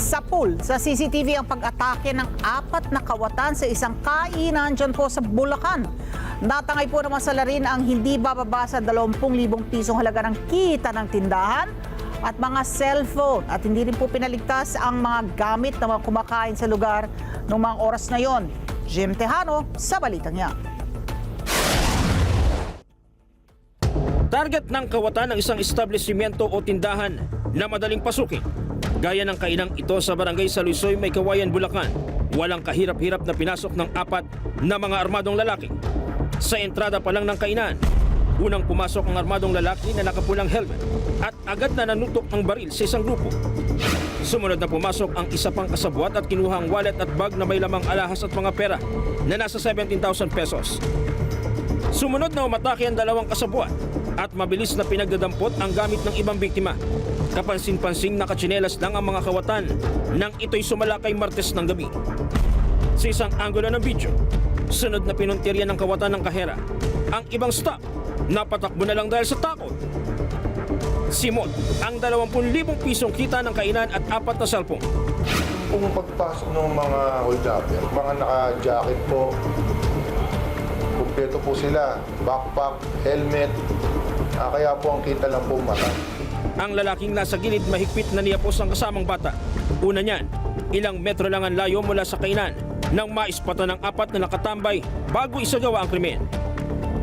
Sapul sa CCTV ang pag-atake ng 4 na kawatan sa isang kainan dyan po sa Bulacan. Natangay po naman sa larin ang hindi bababa sa 20,000 pisong halaga ng kita ng tindahan at mga cellphone. At hindi rin po pinaligtas ang mga gamit na mga kumakain sa lugar noong mga oras na yon. Jim Tejano sa balitang niya. Target ng kawatan ng isang establishmento o tindahan na madaling pasukin. Gaya ng kainang ito sa barangay Salusoy, May Kawayan, Bulacan. Walang kahirap-hirap na pinasok ng 4 na mga armadong lalaki. Sa entrada pa lang ng kainan, unang pumasok ang armadong lalaki na nakapulang helmet at agad na nanutok ang baril sa isang grupo. Sumunod na pumasok ang isa pang kasabwat at kinuha ang wallet at bag na may lamang alahas at mga pera na nasa 17,000 pesos. Sumunod na umatake ang 2 kasabwat at mabilis na pinagdadampot ang gamit ng ibang biktima. Kapansin-pansing nakatsinelas lang ang mga kawatan nang ito'y sumala kay Martes ng gabi. Sa isang anggulo ng video, sunod na pinuntirya ng kawatan ng kahera. Ang ibang staff, napatakbo na lang dahil sa takot. Simot ang 20,000 pisong kita ng kainan at 4 na cellphone. Kung pagpasok ng mga hold-upper, mga naka-jacket po, kumpleto po sila, backpack, helmet, kaya po ang kita lang po mata. Ang lalaking nasa gilid mahigpit na niyapos ang kasamang bata. Una niyan, ilang metro lang ang layo mula sa kainan nang maispatan ng 4 na nakatambay bago isagawa ang krimen.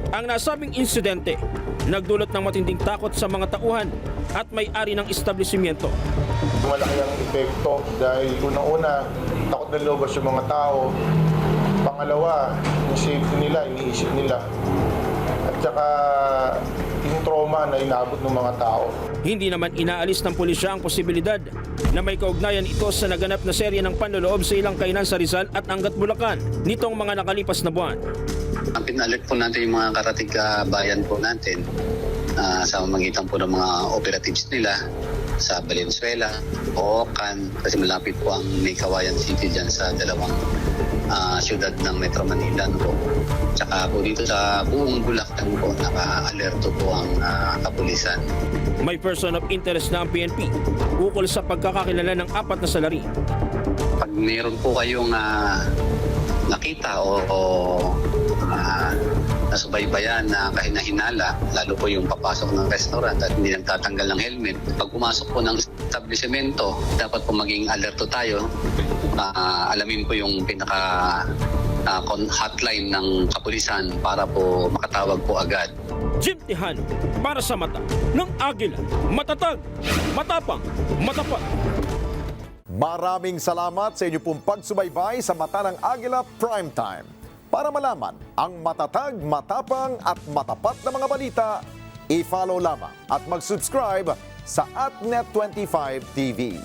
Ang nasabing insidente, nagdulot ng matinding takot sa mga tauhan at may-ari ng establishmento. Malaki ang epekto dahil unang-una, takot na lobas yung mga tao. Pangalawa, yung safety nila, iniisip nila. At saka yung trauma na inabot ng mga tao. Hindi naman inaalis ng pulisya ang posibilidad na may kaugnayan ito sa naganap na serye ng panloloob sa ilang kainan sa Rizal at Angat, Bulacan nitong mga nakalipas na buwan. Ang pinalert po natin yung mga karating bayan po natin sa magitan po ng mga operatives nila sa Valenzuela, Oocan, kasi malapit po ang May Kawayan City dyan sa dalawang siyudad ng Metro Manila. No? Tsaka po dito sa buong Bulacan po, naka-alerto po ang kapulisan. May person of interest na ang PNP ukol sa pagkakakilala ng 4 na salari. Pag mayroon po kayong nakita o nasubaybayan na kahinahinala, lalo po yung papasok ng restaurant at hindi nagtatanggal ng helmet. Pag pumasok po ng establishmento, dapat po maging alerto tayo. Alamin po yung hotline ng kapulisan para po makatawag po agad. Jim Tejano para sa mata ng Agila. Matatag, matapang, matapat. Maraming salamat sa inyo pong pagsubaybay sa Mata ng Agila Primetime. Para malaman ang matatag, matapang at matapat na mga balita, i-follow lamang at mag-subscribe sa @Net25 TV.